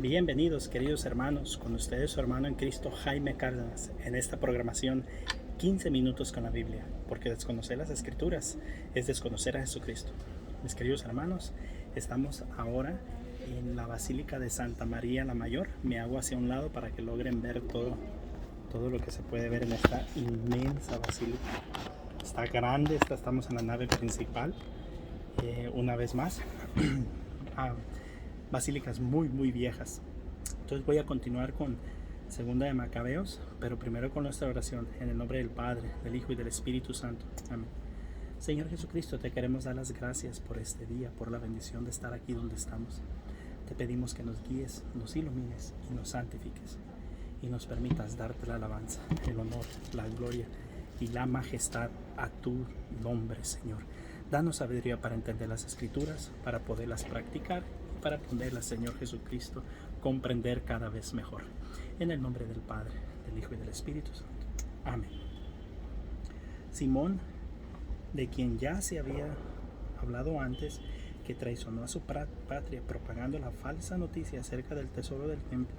Bienvenidos, queridos hermanos, con ustedes su hermano en Cristo Jaime Cárdenas en esta programación 15 minutos con la Biblia, porque desconocer las Escrituras es desconocer a Jesucristo. Mis queridos hermanos, estamos ahora en la Basílica de Santa María la Mayor. Me hago hacia un lado para que logren ver todo lo que se puede ver en esta inmensa basílica. Está grande, estamos en la nave principal. Una vez más. Basílicas muy viejas. Entonces voy a continuar con Segunda de Macabeos, pero primero con nuestra oración en el nombre del Padre, del Hijo y del Espíritu Santo. Amén. Señor Jesucristo, te queremos dar las gracias por este día, por la bendición de estar aquí donde estamos. Te pedimos que nos guíes, nos ilumines y nos santifiques y nos permitas darte la alabanza, el honor, la gloria y la majestad a tu nombre, Señor. Danos sabiduría para entender las Escrituras, para poderlas practicar, para poderlas, Señor Jesucristo, comprender cada vez mejor. En el nombre del Padre, del Hijo y del Espíritu Santo. Amén. Simón, de quien ya se había hablado antes, que traicionó a su patria propagando la falsa noticia acerca del tesoro del templo,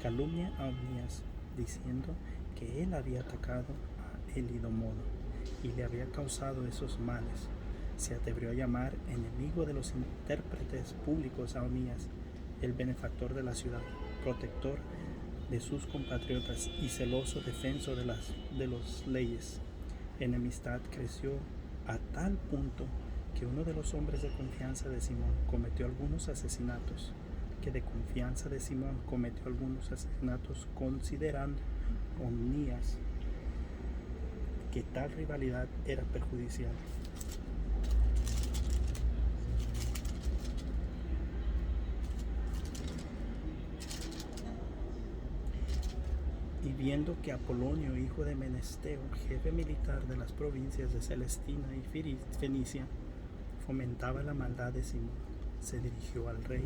calumnia a Onías, diciendo que él había atacado a Elidomodo y le había causado esos males. Se atrevió a llamar enemigo de los intérpretes públicos a Onías, el benefactor de la ciudad, protector de sus compatriotas y celoso defensor de las leyes. Enemistad creció a tal punto que uno de los hombres de confianza de Simón cometió algunos asesinatos, considerando Onías que tal rivalidad era perjudicial. Y viendo que Apolonio, hijo de Menesteo, jefe militar de las provincias de Celestina y Fenicia, fomentaba la maldad de Simón, se dirigió al rey,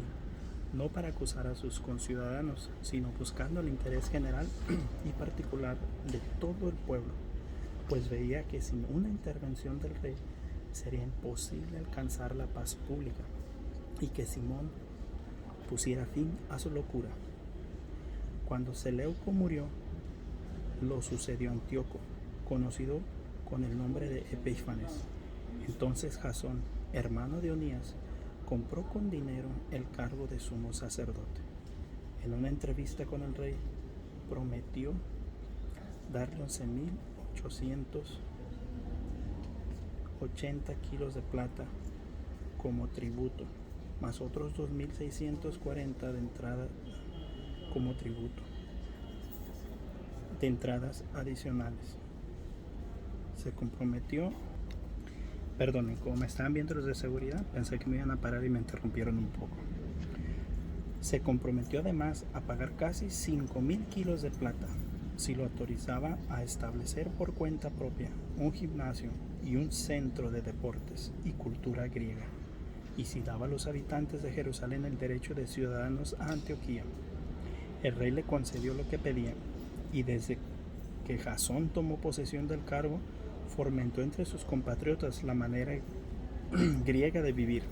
no para acusar a sus conciudadanos, sino buscando el interés general y particular de todo el pueblo, pues veía que sin una intervención del rey sería imposible alcanzar la paz pública y que Simón pusiera fin a su locura. Cuando Seleuco murió, lo sucedió Antíoco, conocido con el nombre de Epífanes. Entonces Jasón, hermano de Onías, compró con dinero el cargo de sumo sacerdote. En una entrevista con el rey, prometió darle 11.880 kilos de plata como tributo, más otros 2.640 de entrada como tributo de entradas adicionales. Se comprometió, perdonen, como me estaban viendo los de seguridad, pensé que me iban a parar y me interrumpieron un poco. Se comprometió además a pagar casi 5.000 kilos de plata si lo autorizaba a establecer por cuenta propia un gimnasio y un centro de deportes y cultura griega, y si daba a los habitantes de Jerusalén el derecho de ciudadanos a Antioquía. El rey le concedió lo que pedía, y desde que Jasón tomó posesión del cargo, fomentó entre sus compatriotas la manera griega de vivir.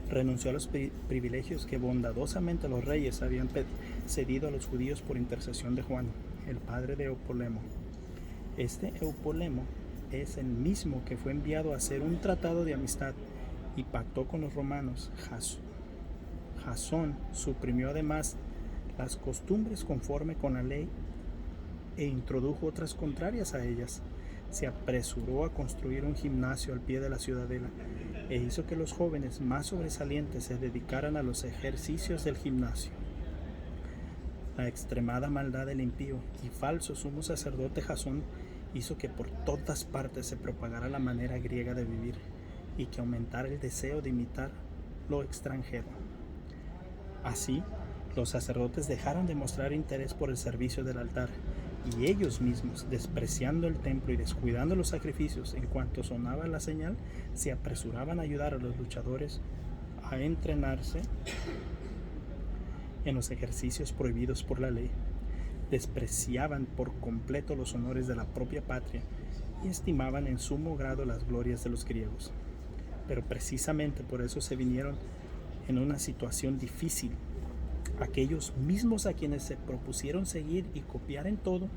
Renunció a los privilegios que bondadosamente los reyes habían cedido a los judíos por intercesión de Juan, el padre de Eupolemo. Este Eupolemo es el mismo que fue enviado a hacer un tratado de amistad y pactó con los romanos. Jasón suprimió además las costumbres conforme con la ley e introdujo otras contrarias a ellas. Se apresuró a construir un gimnasio al pie de la ciudadela e hizo que los jóvenes más sobresalientes se dedicaran a los ejercicios del gimnasio. La extremada maldad del impío y falso sumo sacerdote Jasón hizo que por todas partes se propagara la manera griega de vivir y que aumentara el deseo de imitar lo extranjero. Así, los sacerdotes dejaron de mostrar interés por el servicio del altar, y ellos mismos, despreciando el templo y descuidando los sacrificios en cuanto sonaba la señal, se apresuraban a ayudar a los luchadores a entrenarse en los ejercicios prohibidos por la ley. Despreciaban por completo los honores de la propia patria y estimaban en sumo grado las glorias de los griegos. Pero precisamente por eso se vinieron en una situación difícil Aquellos mismos a quienes se propusieron seguir y copiar en todo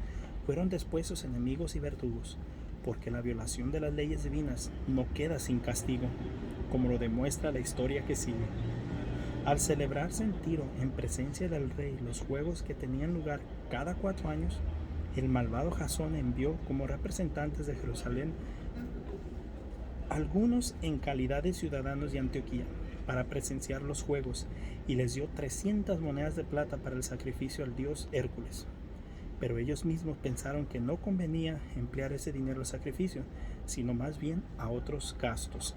fueron después sus enemigos y verdugos, porque la violación de las leyes divinas no queda sin castigo, como lo demuestra la historia que sigue. Al celebrarse en Tiro, en presencia del rey, los juegos que tenían lugar cada 4 años, el malvado Jasón envió como representantes de Jerusalén algunos en calidad de ciudadanos de Antioquía para presenciar los juegos, y les dio 300 monedas de plata para el sacrificio al dios Hércules. Pero ellos mismos pensaron que no convenía emplear ese dinero al sacrificio, sino más bien a otros gastos.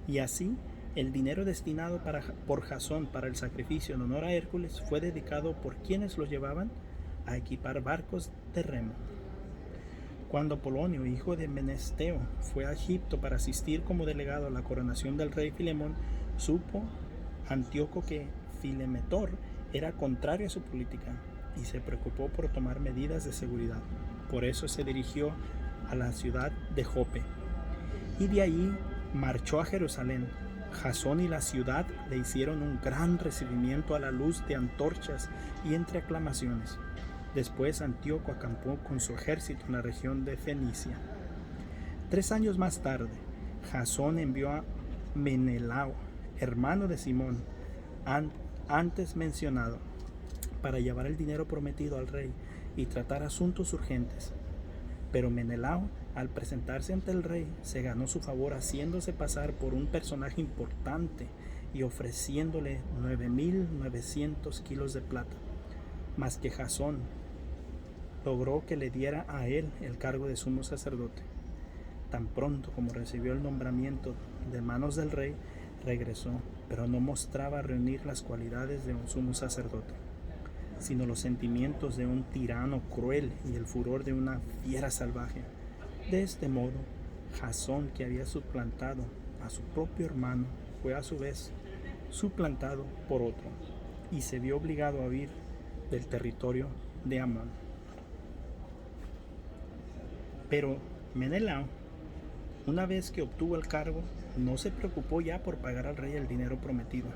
Y así, el dinero destinado por Jasón para el sacrificio en honor a Hércules fue dedicado por quienes lo llevaban a equipar barcos de remo. Cuando Polonio, hijo de Menesteo, fue a Egipto para asistir como delegado a la coronación del rey Filemón, supo Antíoco que Filemetor era contrario a su política y se preocupó por tomar medidas de seguridad. Por eso se dirigió a la ciudad de Jope y de ahí marchó a Jerusalén. Jasón y la ciudad le hicieron un gran recibimiento a la luz de antorchas y entre aclamaciones. Después Antíoco acampó con su ejército en la región de Fenicia. 3 años más tarde, Jasón envió a Menelao, hermano de Simón, antes mencionado, para llevar el dinero prometido al rey y tratar asuntos urgentes. Pero Menelao, al presentarse ante el rey, se ganó su favor haciéndose pasar por un personaje importante y ofreciéndole 9.900 kilos de plata. Mas que Jasón logró que le diera a él el cargo de sumo sacerdote. Tan pronto como recibió el nombramiento de manos del rey, regresó, pero no mostraba reunir las cualidades de un sumo sacerdote, sino los sentimientos de un tirano cruel y el furor de una fiera salvaje. De este modo, Jasón, que había suplantado a su propio hermano, fue a su vez suplantado por otro, y se vio obligado a huir del territorio de Amón. Pero Menelao, una vez que obtuvo el cargo, no se preocupó ya por pagar al rey el dinero prometido,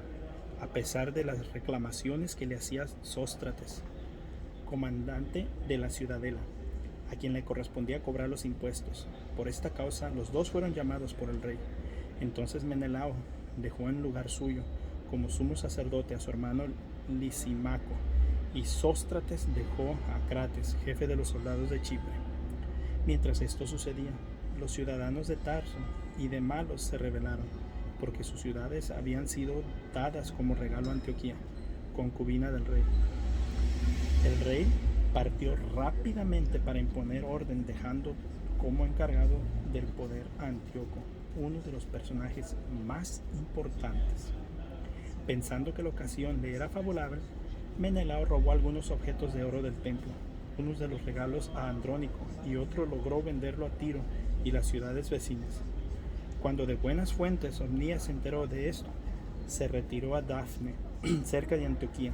a pesar de las reclamaciones que le hacía Sóstrates, comandante de la ciudadela, a quien le correspondía cobrar los impuestos. Por esta causa, los dos fueron llamados por el rey. Entonces Menelao dejó en lugar suyo como sumo sacerdote a su hermano Lisimaco, y Sóstrates dejó a Crates, jefe de los soldados de Chipre. Mientras esto sucedía, los ciudadanos de Tarso y de Malos se rebelaron, porque sus ciudades habían sido dadas como regalo a Antioquía, concubina del rey. El rey partió rápidamente para imponer orden, dejando como encargado del poder a Antíoco, uno de los personajes más importantes. Pensando que la ocasión le era favorable, Menelao robó algunos objetos de oro del templo, unos de los regalos a Andrónico, y otro logró venderlo a Tiro y las ciudades vecinas. Cuando de buenas fuentes Omnías se enteró de esto, se retiró a Dafne, cerca de Antioquía,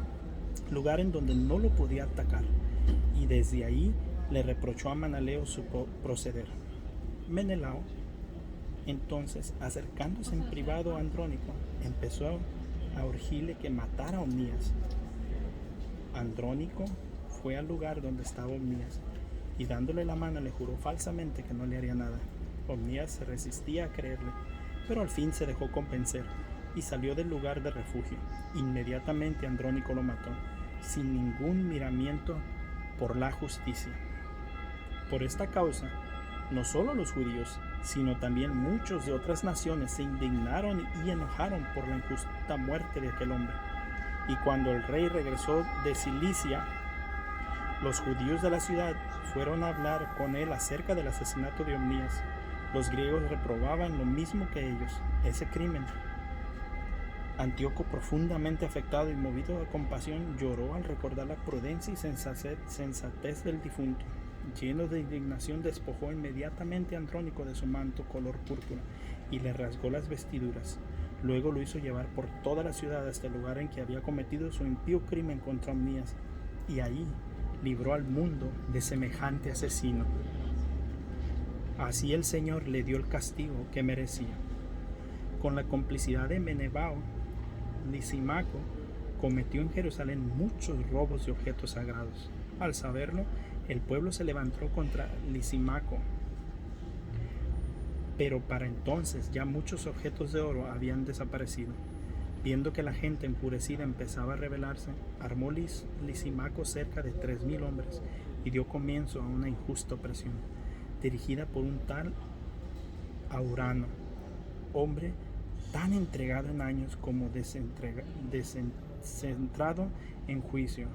lugar en donde no lo podía atacar, y desde ahí le reprochó a Manaleo su proceder. Menelao, entonces, acercándose en privado a Andrónico, empezó a urgirle que matara a Omnías. Andrónico fue al lugar donde estaba Omnías y dándole la mano le juró falsamente que no le haría nada. Omnías se resistía a creerle, pero al fin se dejó convencer y salió del lugar de refugio. Inmediatamente Andrónico lo mató, sin ningún miramiento por la justicia. Por esta causa, no solo los judíos, sino también muchos de otras naciones se indignaron y enojaron por la injusta muerte de aquel hombre. Y cuando el rey regresó de Cilicia, los judíos de la ciudad fueron a hablar con él acerca del asesinato de Omnías. Los griegos reprobaban lo mismo que ellos, ese crimen. Antíoco, profundamente afectado y movido a compasión, lloró al recordar la prudencia y sensatez del difunto. Lleno de indignación, despojó inmediatamente a Andrónico de su manto color púrpura y le rasgó las vestiduras. Luego lo hizo llevar por toda la ciudad hasta el lugar en que había cometido su impío crimen contra Omnías, y ahí libró al mundo de semejante asesino. Así el Señor le dio el castigo que merecía. Con la complicidad de Menelao, Lisimaco cometió en Jerusalén muchos robos de objetos sagrados. Al saberlo, el pueblo se levantó contra Lisímaco. Pero para entonces ya muchos objetos de oro habían desaparecido. Viendo que la gente enfurecida empezaba a rebelarse, armó Lisímaco cerca de 3,000 hombres y dio comienzo a una injusta opresión, dirigida por un tal Aurano, hombre tan entregado en años como descentrado en juicio.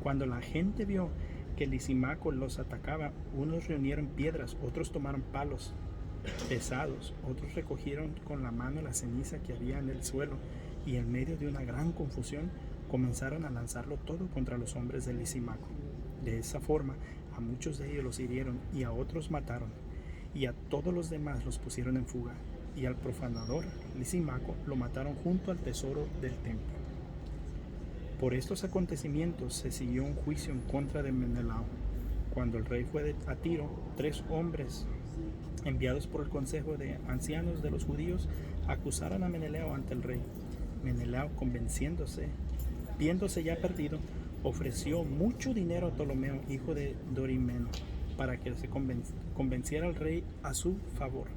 Cuando la gente vio que Lisímaco los atacaba, unos reunieron piedras, otros tomaron palos pesados, otros recogieron con la mano la ceniza que había en el suelo, y en medio de una gran confusión comenzaron a lanzarlo todo contra los hombres de Lisímaco. De esa forma, a muchos de ellos los hirieron y a otros mataron, y a todos los demás los pusieron en fuga, y al profanador Lisímaco lo mataron junto al tesoro del templo. Por estos acontecimientos se siguió un juicio en contra de Menelao. Cuando el rey fue a Tiro, 3 hombres enviados por el consejo de ancianos de los judíos acusaron a Menelao ante el rey. Menelao, viéndose ya perdido, ofreció mucho dinero a Ptolomeo, hijo de Dorimeno, para que se convenciera al rey a su favor.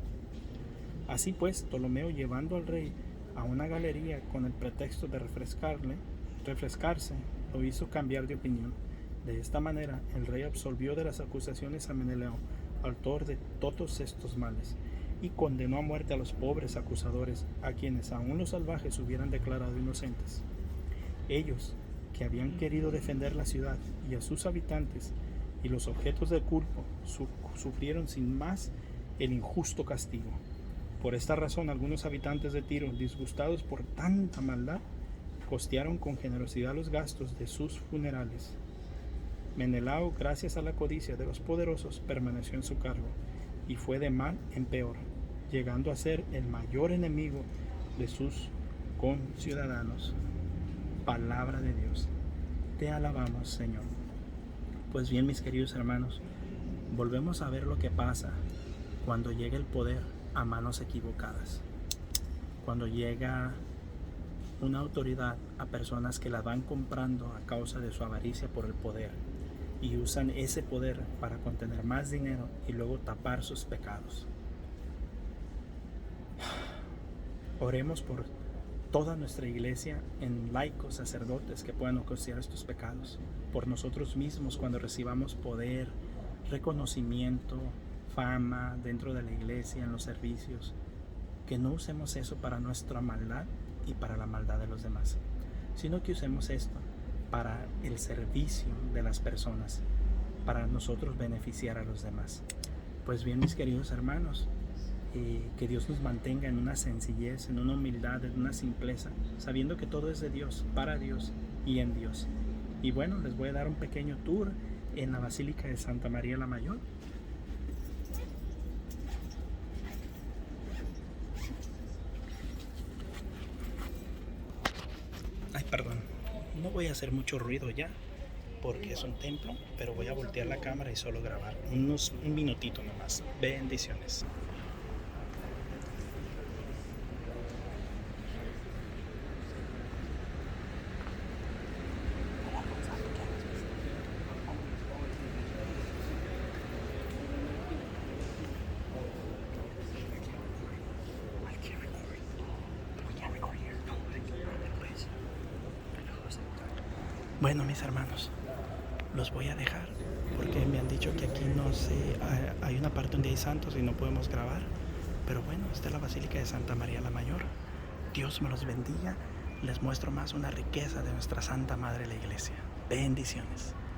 Así pues, Ptolomeo, llevando al rey a una galería con el pretexto de refrescarse, lo hizo cambiar de opinión. De esta manera, el rey absolvió de las acusaciones a Menelao, autor de todos estos males, y condenó a muerte a los pobres acusadores, a quienes aún los salvajes hubieran declarado inocentes. Ellos, que habían querido defender la ciudad y a sus habitantes y los objetos del culto, sufrieron sin más el injusto castigo. Por esta razón, algunos habitantes de Tiro, disgustados por tanta maldad, costearon con generosidad los gastos de sus funerales. Menelao, gracias a la codicia de los poderosos, permaneció en su cargo y fue de mal en peor, llegando a ser el mayor enemigo de sus conciudadanos. Palabra de Dios. Te alabamos, Señor. Pues bien, mis queridos hermanos, volvemos a ver lo que pasa cuando llega el poder a manos equivocadas. Cuando llega una autoridad a personas que la van comprando a causa de su avaricia por el poder y usan ese poder para contener más dinero y luego tapar sus pecados. Oremos por toda nuestra iglesia en laicos, sacerdotes que puedan ocultar estos pecados, por nosotros mismos cuando recibamos poder, reconocimiento, fama dentro de la iglesia, en los servicios, que no usemos eso para nuestra maldad y para la maldad de los demás, sino que usemos esto para el servicio de las personas, para nosotros beneficiar a los demás. Pues bien, mis queridos hermanos, que Dios nos mantenga en una sencillez, en una humildad, en una simpleza, sabiendo que todo es de Dios, para Dios y en Dios. Y bueno, les voy a dar un pequeño tour en la Basílica de Santa María la Mayor. Ay, perdón, no voy a hacer mucho ruido ya, porque es un templo, pero voy a voltear la cámara y solo grabar un minutito nomás. Bendiciones. Bueno, mis hermanos, los voy a dejar porque me han dicho que aquí no sé, hay una parte donde hay santos y no podemos grabar. Pero bueno, esta es la Basílica de Santa María la Mayor. Dios me los bendiga. Les muestro más una riqueza de nuestra Santa Madre la Iglesia. Bendiciones.